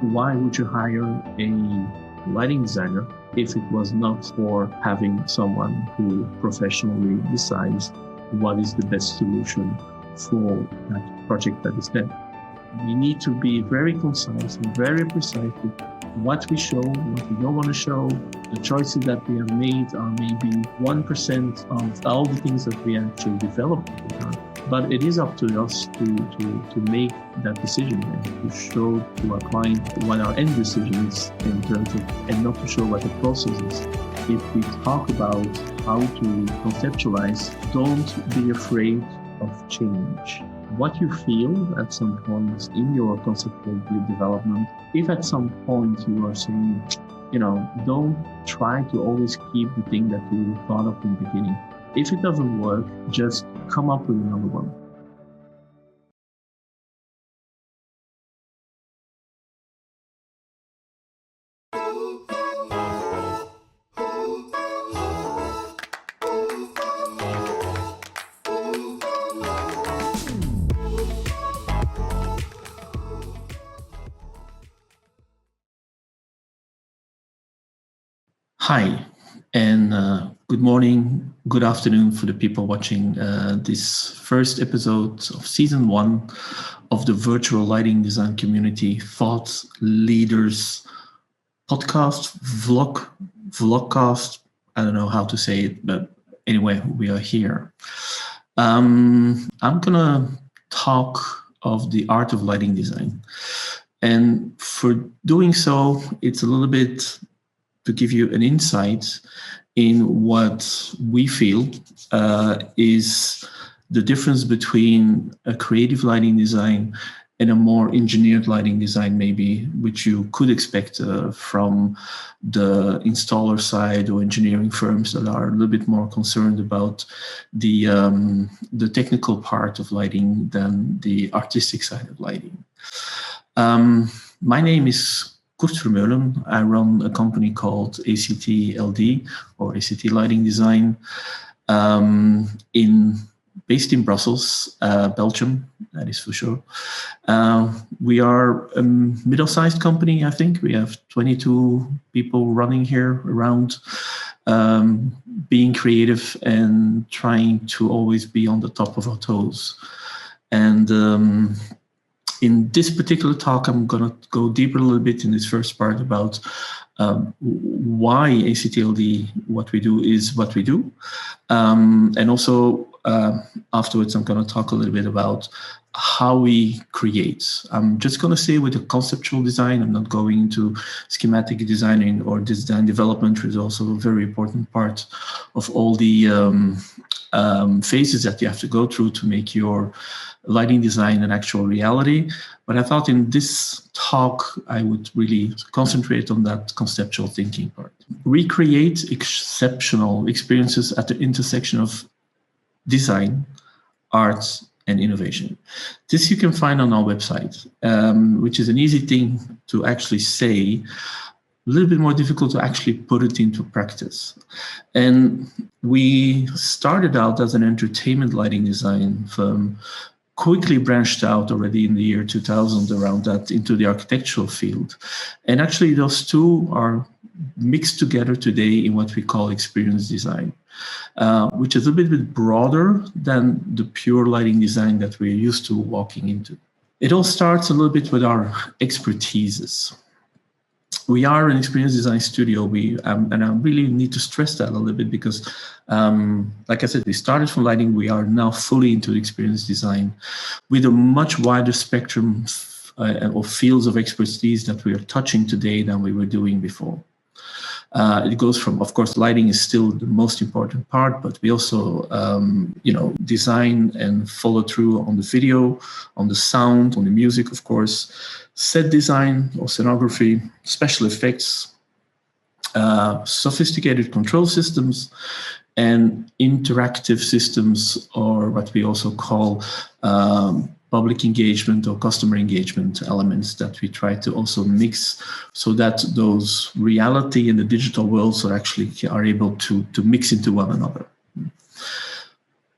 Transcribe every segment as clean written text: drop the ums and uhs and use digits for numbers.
Why would you hire a lighting designer if it was not for having someone who professionally decides what is the best solution for that project that is there? We need to be very concise and very precise with what we show, what we don't want to show. The choices that we have made are maybe 1% of all the things that we actually developed. But it is up to us to make that decision and to show to our client what our end decision is in terms of, and not to show what the process is. If we talk about how to conceptualize, don't be afraid of change. What you feel at some point in your conceptual development, if at some point you are saying, don't try to always keep the thing that you thought of in the beginning. If it doesn't work, just come up with another one. Hi, and good morning, good afternoon for the people watching this first episode of season 1 of the virtual lighting design community thought leaders podcast, vlogcast. I don't know how to say it, but anyway, we are here. I'm gonna talk of the art of lighting design. And for doing so, it's a little bit to give you an insight in what we feel is the difference between a creative lighting design and a more engineered lighting design, maybe, which you could expect from the installer side or engineering firms that are a little bit more concerned about the technical part of lighting than the artistic side of lighting. My name is Koert Vermeulen. I run a company called ACT LD, or ACT Lighting Design, based in Brussels, Belgium, that is for sure. We are a middle-sized company, I think. We have 22 people running here around, being creative and trying to always be on the top of our toes. And in this particular talk, I'm going to go deeper a little bit in this first part about why ACTLD, what we do is what we do. And also afterwards, I'm going to talk a little bit about how we create. I'm just going to say with the conceptual design. I'm not going into schematic designing or design development, which is also a very important part of all the phases that you have to go through to make your lighting design an actual reality. But I thought in this talk, I would really concentrate on that conceptual thinking part. We create exceptional experiences at the intersection of design, art, and innovation. This you can find on our website, which is an easy thing to actually say, a little bit more difficult to actually put it into practice. And we started out as an entertainment lighting design firm, quickly branched out already in the year 2000 around that into the architectural field. And actually those two are mixed together today in what we call experience design, which is a bit broader than the pure lighting design that we're used to walking into. It all starts a little bit with our expertises. We are an experience design studio. And I really need to stress that a little bit because, like I said, we started from lighting. We are now fully into experience design with a much wider spectrum of fields of expertise that we are touching today than we were doing before. It goes from, of course, lighting is still the most important part, but we also, design and follow through on the video, on the sound, on the music, of course, set design or scenography, special effects, sophisticated control systems, and interactive systems, or what we also call public engagement or customer engagement elements that we try to also mix so that those reality and the digital worlds are able to mix into one another.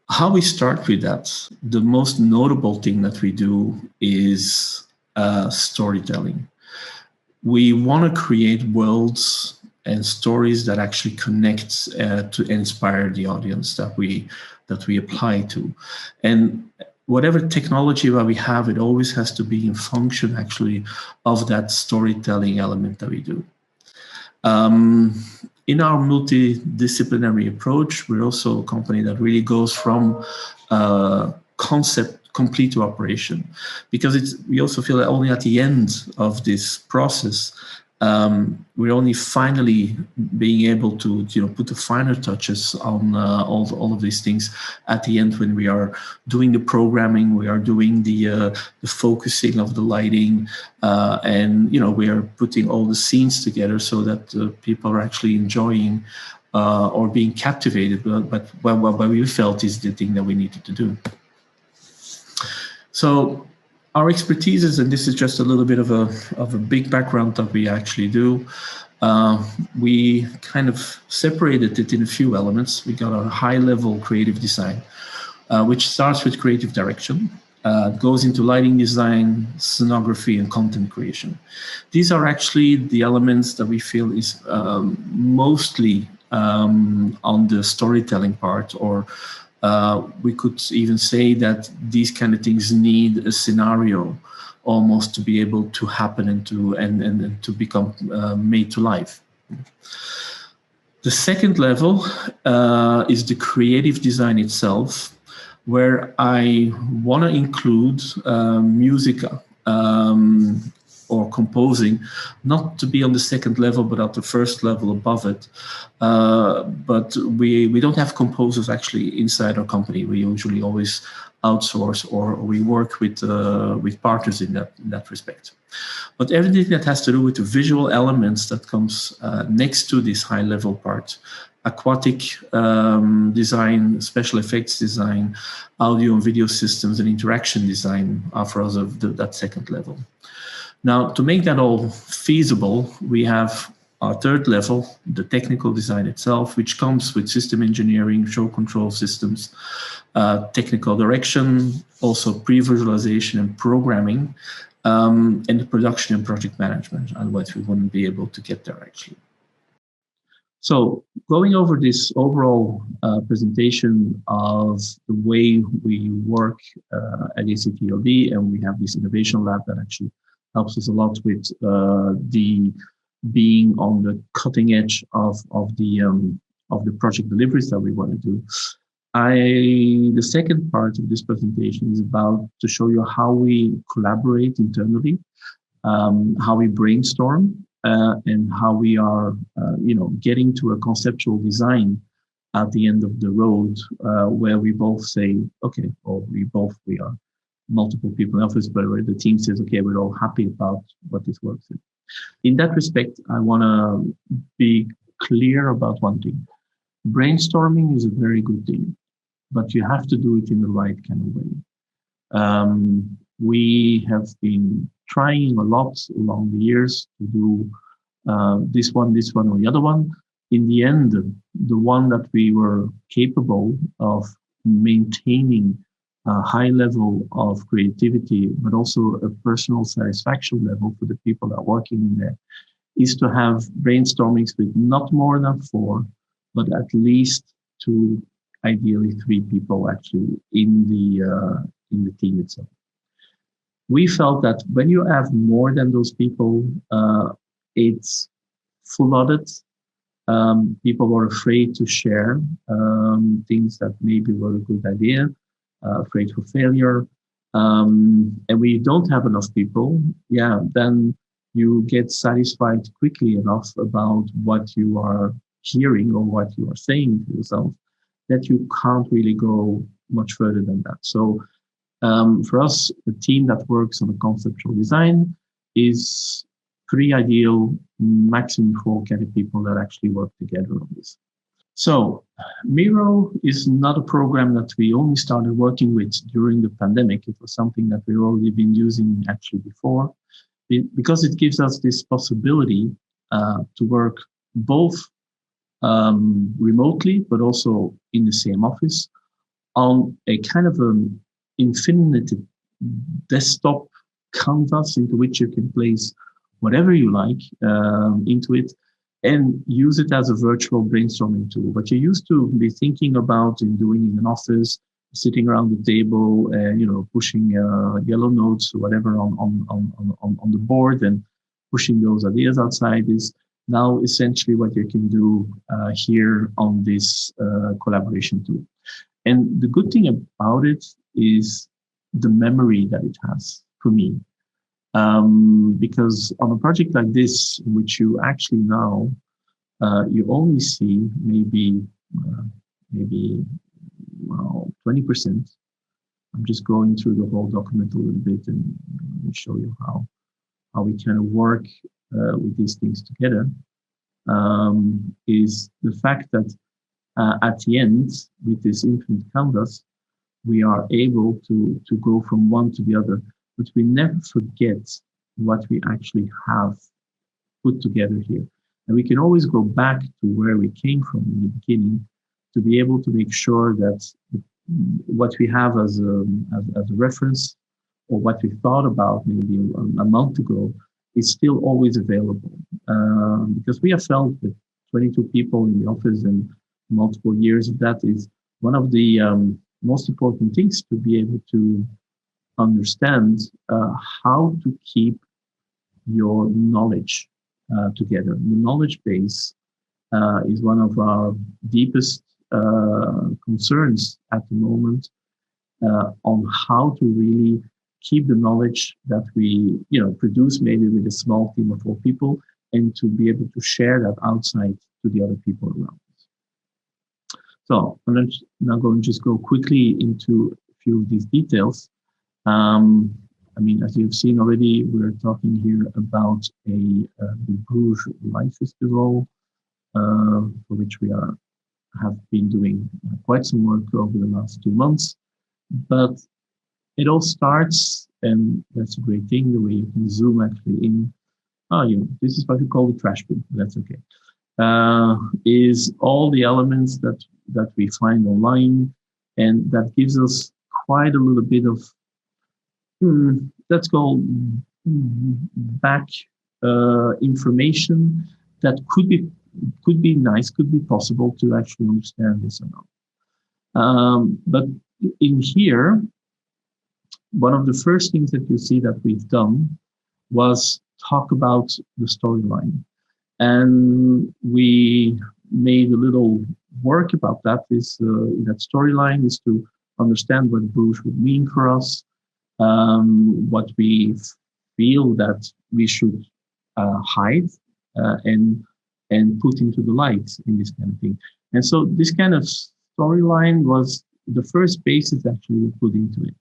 How we start with that, the most notable thing that we do is storytelling. we want to create worlds and stories that actually connect to inspire the audience that we apply to. And whatever technology that we have, it always has to be in function actually of that storytelling element that we do. In our multidisciplinary approach, we're also a company that really goes from concept complete to operation, because we also feel that only at the end of this process, we're only finally being able to put the finer touches on all of these things at the end, when we are doing the programming, we are doing the focusing of the lighting, and we are putting all the scenes together so that people are actually enjoying or being captivated by what we felt is the thing that we needed to do. So our expertise is, and this is just a little bit of a big background that we actually do. We kind of separated it in a few elements. We got a high-level creative design, which starts with creative direction, goes into lighting design, scenography, and content creation. These are actually the elements that we feel is mostly on the storytelling part, or we could even say that these kind of things need a scenario almost to be able to happen and to become made to life. The second level is the creative design itself, where I want to include music or composing, not to be on the second level, but at the first level above it. But we don't have composers actually inside our company. We usually always outsource, or we work with partners in that respect. But everything that has to do with the visual elements that comes next to this high level part, aquatic design, special effects design, audio and video systems, and interaction design are for us of that second level. Now, to make that all feasible, we have our third level, the technical design itself, which comes with system engineering, show control systems, technical direction, also pre-visualization and programming, and the production and project management. Otherwise, we wouldn't be able to get there, actually. So going over this overall presentation of the way we work at ACTLD, and we have this innovation lab that actually helps us a lot with the being on the cutting edge of the project deliveries that we want to do. The second part of this presentation is about to show you how we collaborate internally, how we brainstorm, and how we are, getting to a conceptual design at the end of the road, where we both say, okay, or we are multiple people in the office, but where the team says, okay, we're all happy about what this works in. In that respect, I want to be clear about one thing. Brainstorming is a very good thing, but you have to do it in the right kind of way. We have been trying a lot along the years to do this one, or the other one. In the end, the one that we were capable of maintaining a high level of creativity, but also a personal satisfaction level for the people that are working in there, is to have brainstormings with not more than 4, but at least 2, ideally 3 people actually in the team itself. We felt that when you have more than those people, it's flooded. People were afraid to share things that maybe were a good idea, afraid for failure. And when you don't have enough people, then you get satisfied quickly enough about what you are hearing or what you are saying to yourself that you can't really go much further than that. So for us, a team that works on a conceptual design is 3 ideal, maximum 4 kind of people that actually work together on this. So Miro is not a program that we only started working with during the pandemic. It was something that we've already been using actually before, because it gives us this possibility to work both remotely, but also in the same office on a kind of an infinite desktop canvas into which you can place whatever you like into it, and use it as a virtual brainstorming tool. What you used to be thinking about and doing in an office, sitting around the table, pushing yellow notes or whatever on the board and pushing those ideas outside, is now essentially what you can do here on this collaboration tool. And the good thing about it is the memory that it has for me. Because on a project like this, which you actually now, you only see maybe 20%. I'm just going through the whole document a little bit and let me show you how we kind of work with these things together. Is the fact that at the end, with this infinite canvas, we are able to go from one to the other, but we never forget what we actually have put together here. And we can always go back to where we came from in the beginning to be able to make sure that what we have as a reference, or what we thought about maybe a month ago, is still always available. Because we have felt that 22 people in the office and multiple years of that is one of the most important things, to be able to understand how to keep your knowledge together. The knowledge base is one of our deepest concerns at the moment on how to really keep the knowledge that we produce, maybe with a small team of 4 people, and to be able to share that outside to the other people around us. So I'm now going to just go quickly into a few of these details. I mean, as you've seen already, we're talking here about the Bruges Light Festival, for which we have been doing quite some work over the last 2 months. But it all starts, and that's a great thing, the way you can zoom actually in. This is what we call the trash bin. That's okay. Is all the elements that we find online, and that gives us quite a little bit of let's call back information that could be nice, could be possible to actually understand this or not. But in here, one of the first things that you see that we've done was talk about the storyline. And we made a little work about that. That storyline is to understand what Bruges would mean for us, what we feel that we should hide and put into the light in this kind of thing. And so this kind of storyline was the first basis actually we put into it.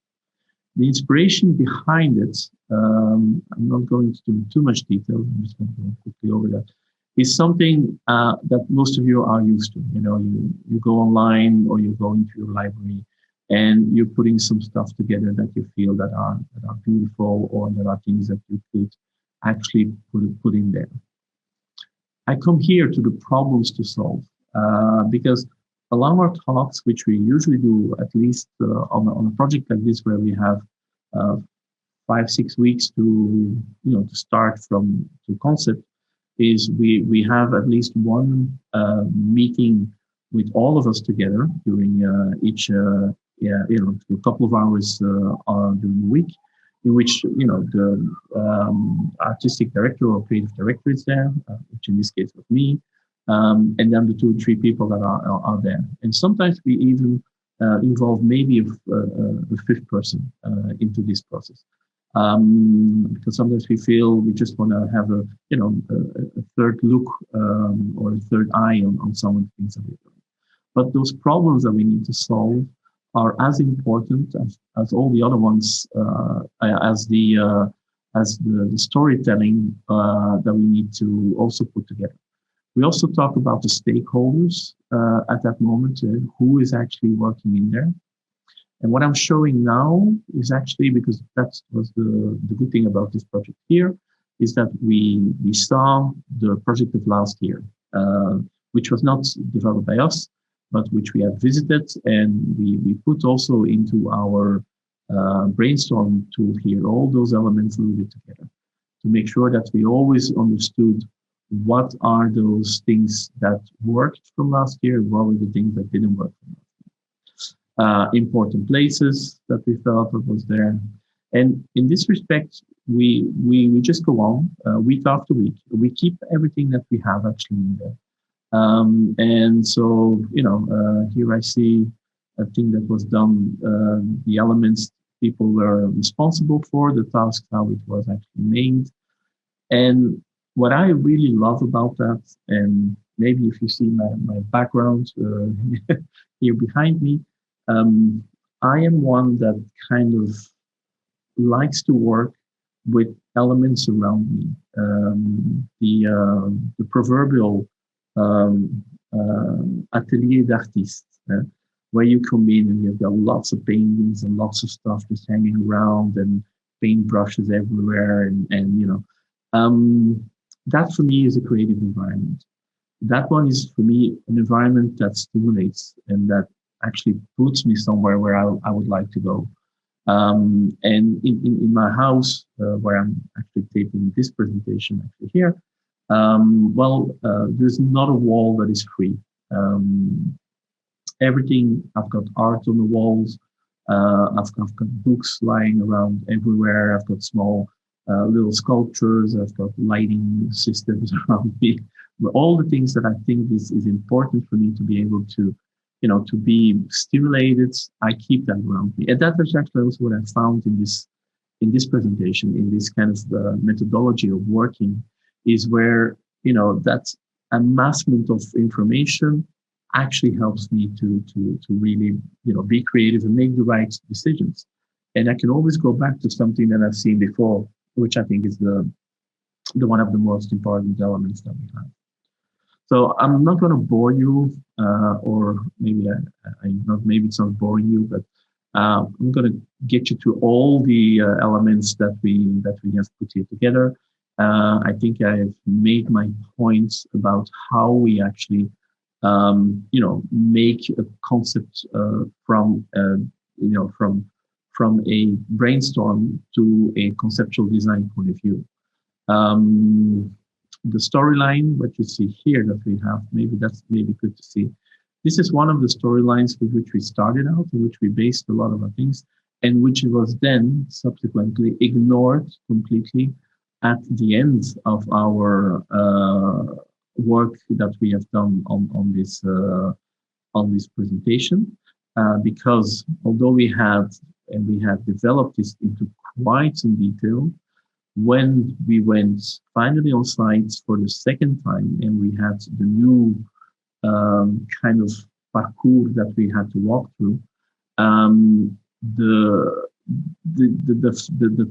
The inspiration behind it, I'm not going to do too much detail, I'm just going to go quickly over that, is something that most of you are used to. You go online or you go into your library and you're putting some stuff together that you feel that are beautiful, or that are things that you could actually put in there. I come here to the problems to solve, because along our talks, which we usually do at least on a project like this, where we have 5-6 weeks to start from the concept, is we have at least one meeting with all of us together during each a couple of hours during the week, in which the artistic director or creative director is there, which in this case was me, and then the 2 or 3 people that are there. And sometimes we even involve maybe a 5th person into this process, because sometimes we feel we just want to have a third look or a third eye on some of the things that we're doing. But those problems that we need to solve are as important as all the other ones, as the storytelling that we need to also put together. We also talk about the stakeholders at that moment, who is actually working in there. And what I'm showing now is actually, because that was the good thing about this project here, is that we saw the project of last year, which was not developed by us, but which we have visited, and we put also into our brainstorm tool here all those elements a little bit together, to make sure that we always understood what are those things that worked from last year, what were the things that didn't work from important places that we felt that was there. And in this respect, we just go on week after week. We keep everything that we have actually in there. And so, here I see a thing that was done, the elements people were responsible for, the tasks, how it was actually made. And what I really love about that, and maybe if you see my background here behind me, I am one that kind of likes to work with elements around me. The proverbial atelier d'artiste, where you come in and you've got lots of paintings and lots of stuff just hanging around and paintbrushes everywhere, that for me is a creative environment. That one is for me an environment that stimulates and that actually puts me somewhere where I would like to go. And in my house, where I'm actually taping this presentation actually here, there's not a wall that is free. Everything, I've got art on the walls, I've got books lying around everywhere, I've got small little sculptures, I've got lighting systems around me. But all the things that I think is important for me to be able to to be stimulated, I keep that around me. And that is actually also what I found in this presentation, in this kind of methodology of working, is where, that amassment of information actually helps me to really, be creative and make the right decisions. And I can always go back to something that I've seen before, which I think is the one of the most important elements that we have. So I'm not going to bore you, or maybe maybe it's not boring you, but I'm going to get you to all the elements that we have put here together. I think I've made my points about how we actually, make a concept from a brainstorm to a conceptual design point of view. The storyline, what you see here that we have, maybe good to see. This is one of the storylines with which we started out, in which we based a lot of our things, and which was then subsequently ignored completely at the end of our work that we have done on this presentation, because although we had developed this into quite some detail, when we went finally on site for the second time and we had the new kind of parcours that we had to walk through, the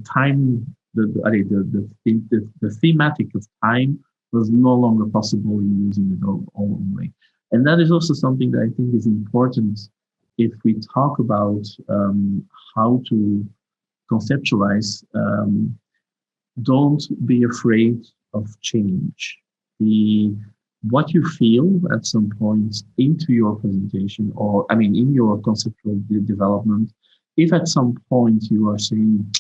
time, the thematic of time was no longer possible in using it all way. And that is also something that I think is important if we talk about how to conceptualize. Don't be afraid of change. What you feel at some point into your presentation, or in your conceptual development, if at some point you are saying,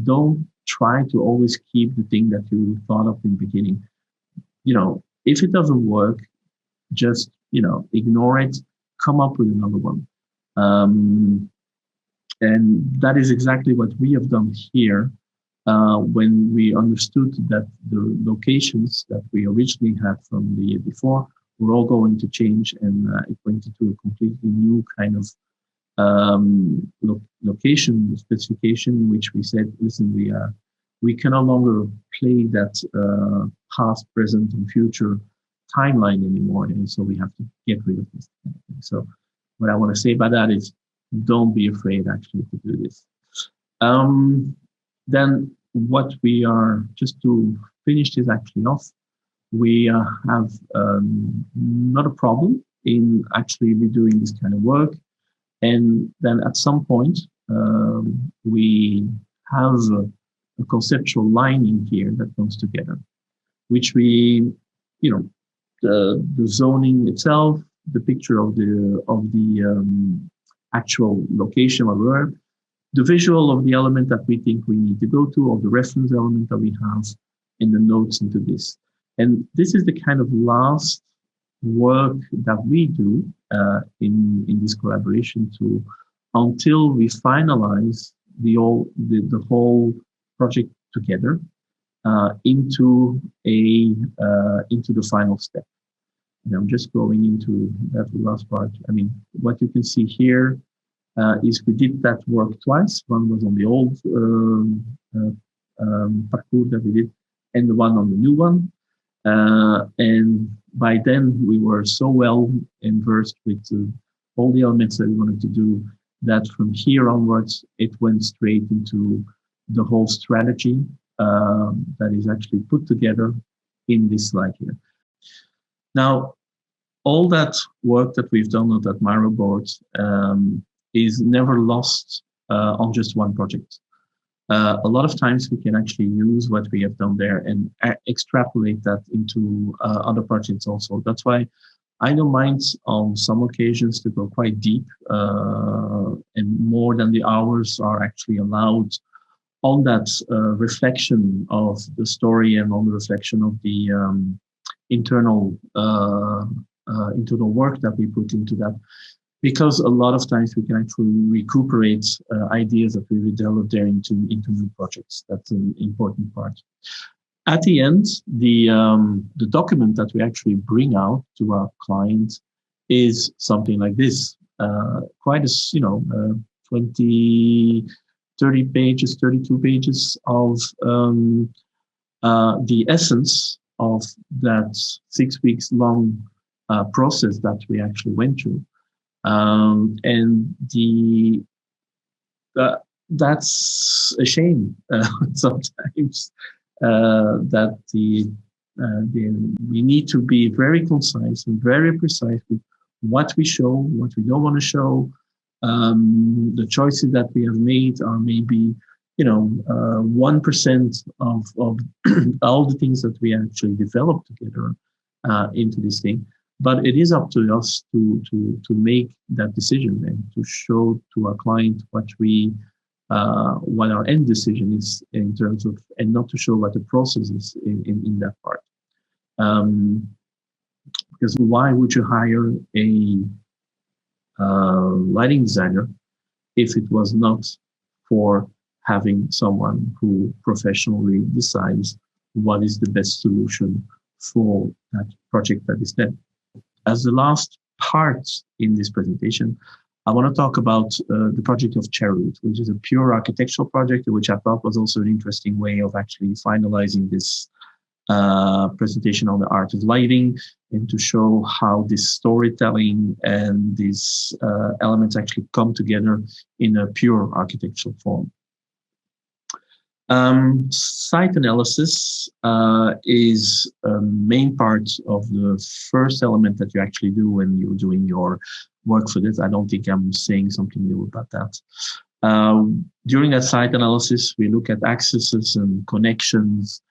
don't try to always keep the thing that you thought of in the beginning. If it doesn't work, just ignore it, come up with another one. And that is exactly what we have done here. When we understood that the locations that we originally had from the year before were all going to change, and it went into a completely new kind of location specification, in which we said, listen, we can no longer play that past, present, and future timeline anymore, and so we have to get rid of this kind of thing. So what I want to say by that is, don't be afraid actually to do this. Then what we are, just to finish this actually off, we have not a problem in actually redoing this kind of work. And then at some point, we have a conceptual line in here that comes together, which we, the zoning itself, the picture of the actual location of work, the visual of the element that we think we need to go to, or the reference element that we have, and the notes into this. And this is the kind of last work that we do in this collaboration tool until we finalize the whole project together into the final step. And I'm just going into that last part. I mean, what you can see here is we did that work twice. One was on the old parcours that we did, and the one on the new one. And by then we were so well versed with all the elements that we wanted to do that from here onwards, it went straight into the whole strategy that is actually put together in this slide here. Now, all that work that we've done on that Miro board is never lost on just one project. A lot of times we can actually use what we have done there and extrapolate that into other projects also. That's why I don't mind on some occasions to go quite deep and more than the hours are actually allowed on that reflection of the story and on the reflection of the internal work that we put into that. Because a lot of times we can actually recuperate ideas that we developed there into new projects. That's an important part. At the end, the document that we actually bring out to our client is something like this. Quite a 20, 30 pages, 32 pages of the essence of that 6 weeks long process that we actually went through. And that's a shame sometimes that we need to be very concise and very precise with what we show, what we don't want to show. The choices that we have made are maybe 1% of all the things that we actually developed together into this thing. But it is up to us to make that decision and to show to our client what our end decision is in terms of, and not to show what the process is in that part. Because why would you hire a lighting designer if it was not for having someone who professionally decides what is the best solution for that project that is there? As the last part in this presentation, I want to talk about the project of Cherry, which is a pure architectural project, which I thought was also an interesting way of actually finalizing this presentation on the art of lighting and to show how this storytelling and these elements actually come together in a pure architectural form. Site analysis is a main part of the first element that you actually do when you're doing your work for this. I don't think I'm saying something new about that. During that site analysis, we look at accesses and connections.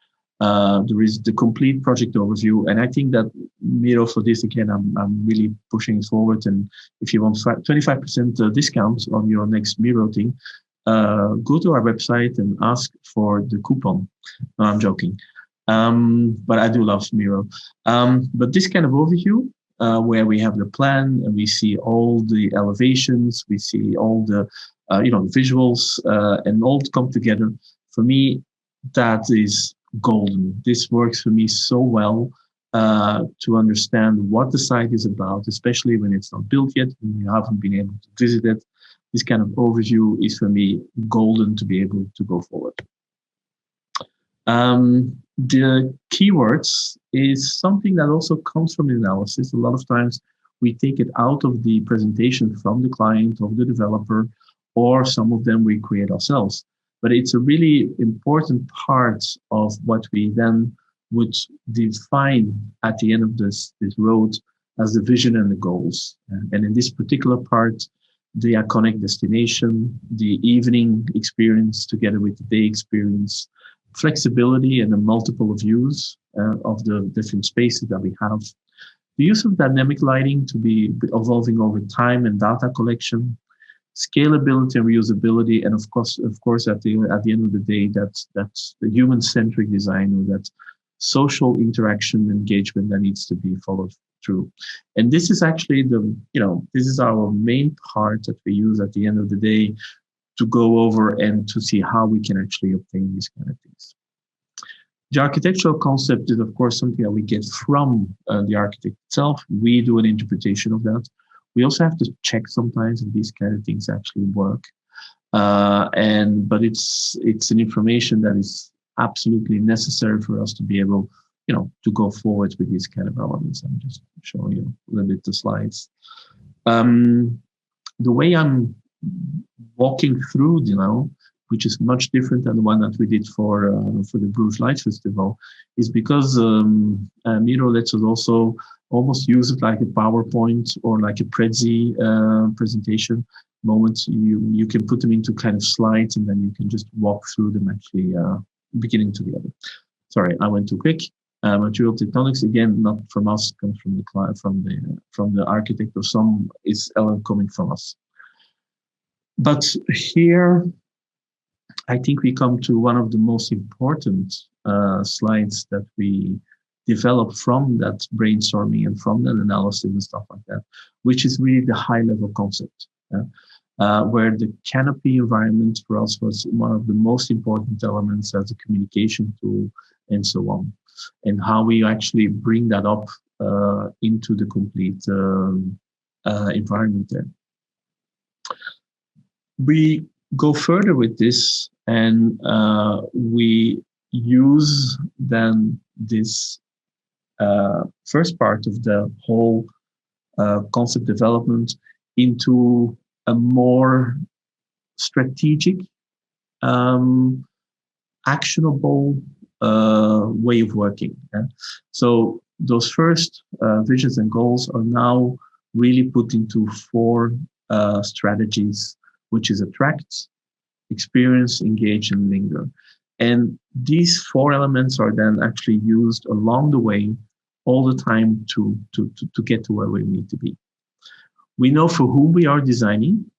There is the complete project overview. And I think that Miro, for this, again, I'm really pushing it forward. And if you want 25% discount on your next Miro thing, go to our website and ask for the coupon. No, I'm joking. But I do love Miro. But this kind of overview, where we have the plan and we see all the elevations, we see all the visuals and all come together. For me, that is golden. This works for me so well to understand what the site is about, especially when it's not built yet and you haven't been able to visit it. This kind of overview is for me golden to be able to go forward. The keywords is something that also comes from the analysis. A lot of times we take it out of the presentation from the client, of the developer, or some of them we create ourselves. But it's a really important part of what we then would define at the end of this road as the vision and the goals. And in this particular part, the iconic destination, the evening experience together with the day experience, flexibility and the multiple views of the different spaces that we have. The use of dynamic lighting to be evolving over time and data collection, scalability and reusability, and of course, at the end of the day, that's the human-centric design, or that social interaction engagement that needs to be followed through. And this is actually this is our main part that we use at the end of the day to go over and to see how we can actually obtain these kind of things. The architectural concept is, of course, something that we get from the architect itself. We do an interpretation of that. We also have to check sometimes if these kind of things actually work. But it's an information that is absolutely necessary for us to be able, to go forward with these kind of elements. I'm just showing you a little bit the slides. The way I'm walking through, which is much different than the one that we did for the Bruges Light Festival, is because Miro lets us also almost use it like a PowerPoint or like a Prezi presentation moment. You can put them into kind of slides, and then you can just walk through them actually beginning to the end. Sorry, I went too quick. Material tectonics, again, not from us, comes from the client, from the architect, or some is element coming from us. But here, I think we come to one of the most important slides that we develop from that brainstorming and from that analysis and stuff like that, which is really the high-level concept, where the canopy environment for us was one of the most important elements as a communication tool and so on, and how we actually bring that up into the complete environment there. We go further with this, and we use then this first part of the whole concept development into a more strategic, actionable way of working. So those first visions and goals are now really put into 4 strategies, which is attract, experience, engage, and linger. And these 4 elements are then actually used along the way all the time to get to where we need to be. We know for whom we are designing,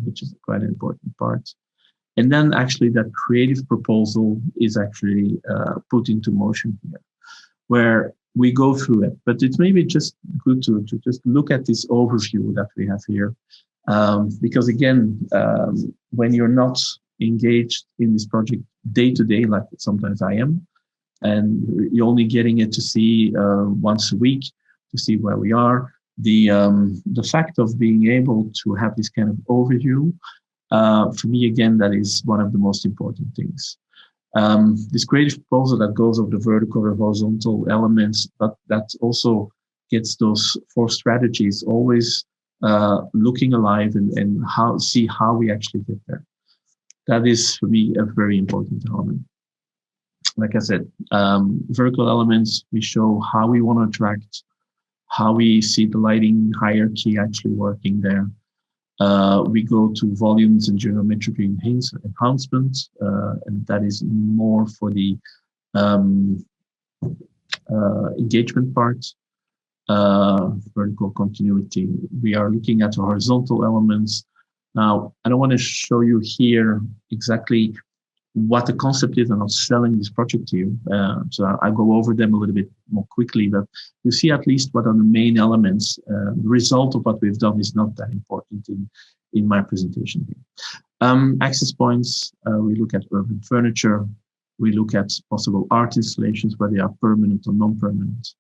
which is quite an important part. And then actually that creative proposal is actually put into motion here, where we go through it. But it's maybe just good to just look at this overview that we have here. Because again, when you're not engaged in this project day to day, like sometimes I am, and you're only getting it to see once a week to see where we are, the fact of being able to have this kind of overview, for me, again, that is one of the most important things. This creative proposal that goes over the vertical or horizontal elements, but that also gets those 4 strategies always looking alive and see how we actually get there. That is, for me, a very important element. Like I said, vertical elements, we show how we want to attract, how we see the lighting hierarchy actually working there. We go to volumes and geometry enhancement, and that is more for the engagement part. Vertical continuity. We are looking at the horizontal elements. Now, I don't want to show you here exactly what the concept is. I'm not selling this project to you, so I'll go over them a little bit more quickly, but you see at least what are the main elements. The result of what we've done is not that important in my presentation here. Access points, we look at urban furniture, we look at possible art installations, whether they are permanent or non-permanent.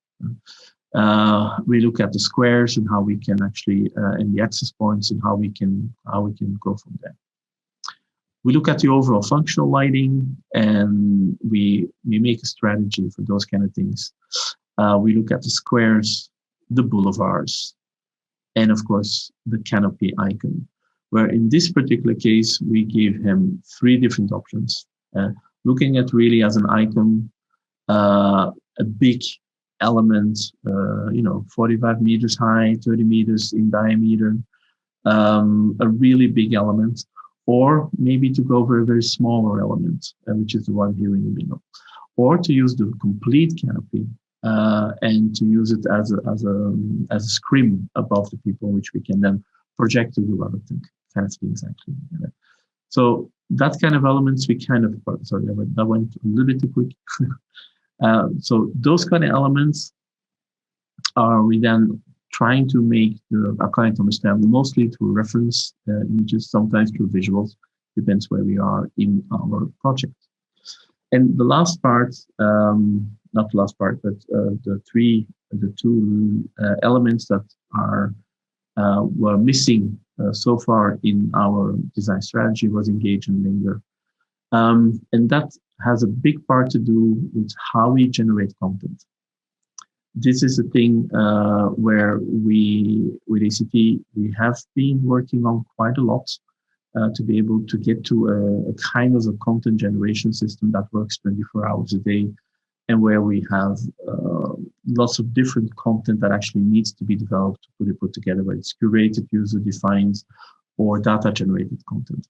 We look at the squares and how we can actually, and the access points and how we can go from there. We look at the overall functional lighting, and we make a strategy for those kind of things. We look at the squares, the boulevards, and of course the canopy icon, where in this particular case we give him 3 different options. Looking at really as an icon, a big element, 45 meters high, 30 meters in diameter, a really big element, or maybe to go for a very smaller element, which is the one here in the middle, or to use the complete canopy and to use it as a screen above the people, which we can then project to do other things. kind of things actually. So that kind of elements we kind of, sorry, that went a little bit too quick. So those kind of elements are we then trying to make our client understand, mostly through reference images, sometimes through visuals, depends where we are in our project. And the last part, not the last part, but the two elements that were missing so far in our design strategy was engage and linger. And that has a big part to do with how we generate content. This is a thing where with ACT, we have been working on quite a lot to be able to get to a kind of a content generation system that works 24 hours a day, and where we have lots of different content that actually needs to be developed to put together, whether it's curated, user-defined, or data-generated content.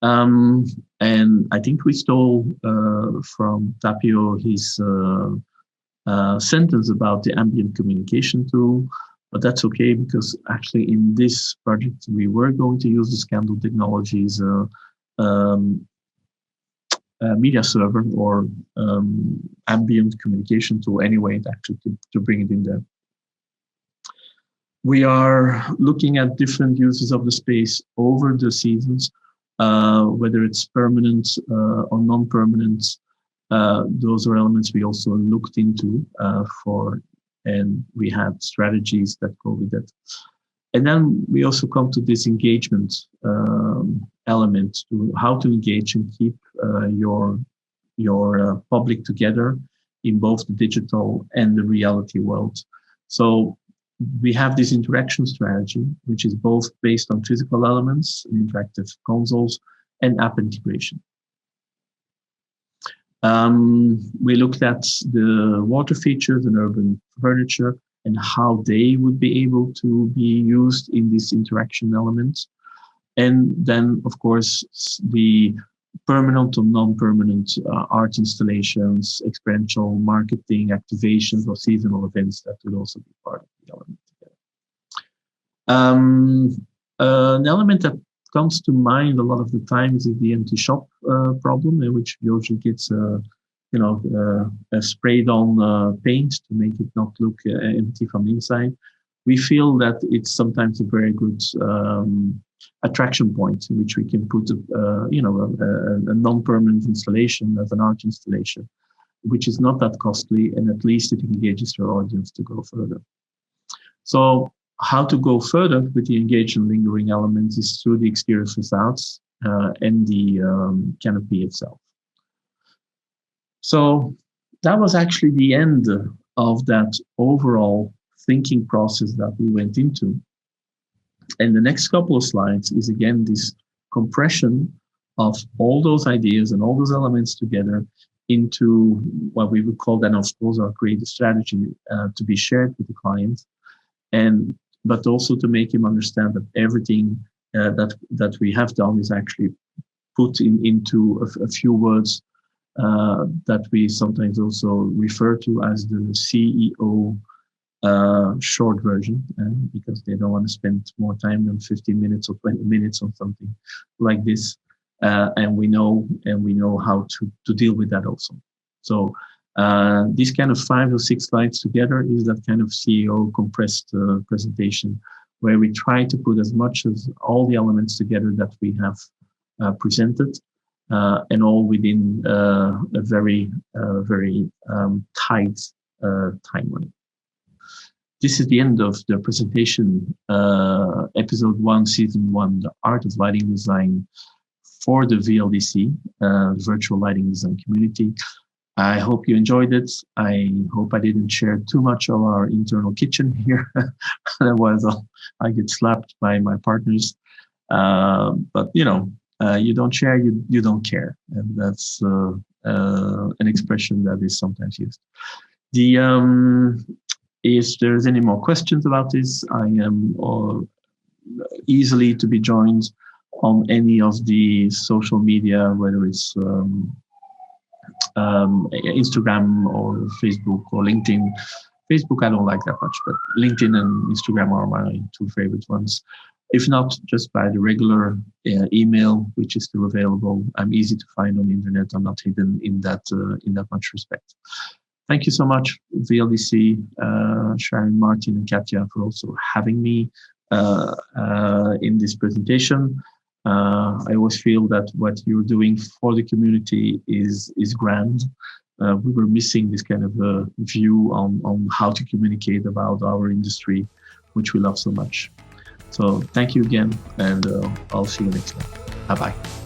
And I think we stole from Tapio his sentence about the ambient communication tool, but that's okay, because actually in this project we were going to use the Scandal Technologies media server or ambient communication tool anyway, actually to bring it in there. We are looking at different uses of the space over the seasons, whether it's permanent or non-permanent. Those are elements we also looked into and we had strategies that go with it. And then we also come to this engagement element, to how to engage and keep your public together in both the digital and the reality world. So we have this interaction strategy, which is both based on physical elements, interactive consoles, and app integration. We looked at the water features and urban furniture and how they would be able to be used in this interaction element. And then, of course, the permanent or non-permanent art installations, experiential marketing, activations, or seasonal events that would also be part of the element together. An element that comes to mind a lot of the times is the empty shop problem, in which usually gets sprayed on paint to make it not look empty from inside. We feel that it's sometimes a very good attraction point in which we can put a non-permanent installation as an art installation, which is not that costly, and at least it engages your audience to go further. So how to go further with the engaged and lingering elements is through the exterior facades and the canopy itself. So that was actually the end of that overall thinking process that we went into. And the next couple of slides is again this compression of all those ideas and all those elements together into what we would call then, of course, our creative strategy to be shared with the client, but also to make him understand that everything that we have done is actually put into a few words that we sometimes also refer to as the CEO short version, because they don't want to spend more time than 15 minutes or 20 minutes on something like this. And we know how to deal with that also. So these kind of 5 or 6 slides together is that kind of CEO compressed presentation, where we try to put as much as all the elements together that we have presented, and all within a very tight timeline. This is the end of the presentation, episode 1, season 1, the art of lighting design for the VLDC, virtual lighting design community. I hope you enjoyed it. I hope I didn't share too much of our internal kitchen here. Otherwise, I get slapped by my partners. But you don't share, you don't care, and that's an expression that is sometimes used. If there's any more questions about this, I am easily to be joined on any of the social media, whether it's Instagram or Facebook or LinkedIn. Facebook I don't like that much, but LinkedIn and Instagram are my 2 favorite ones. If not, just by the regular email, which is still available. I'm easy to find on the internet. I'm not hidden in that much respect. Thank you so much, VLDC, Sharon, Martin, and Katja, for also having me in this presentation. I always feel that what you're doing for the community is grand. We were missing this kind of view on how to communicate about our industry, which we love so much. So thank you again, and I'll see you next time. Bye-bye.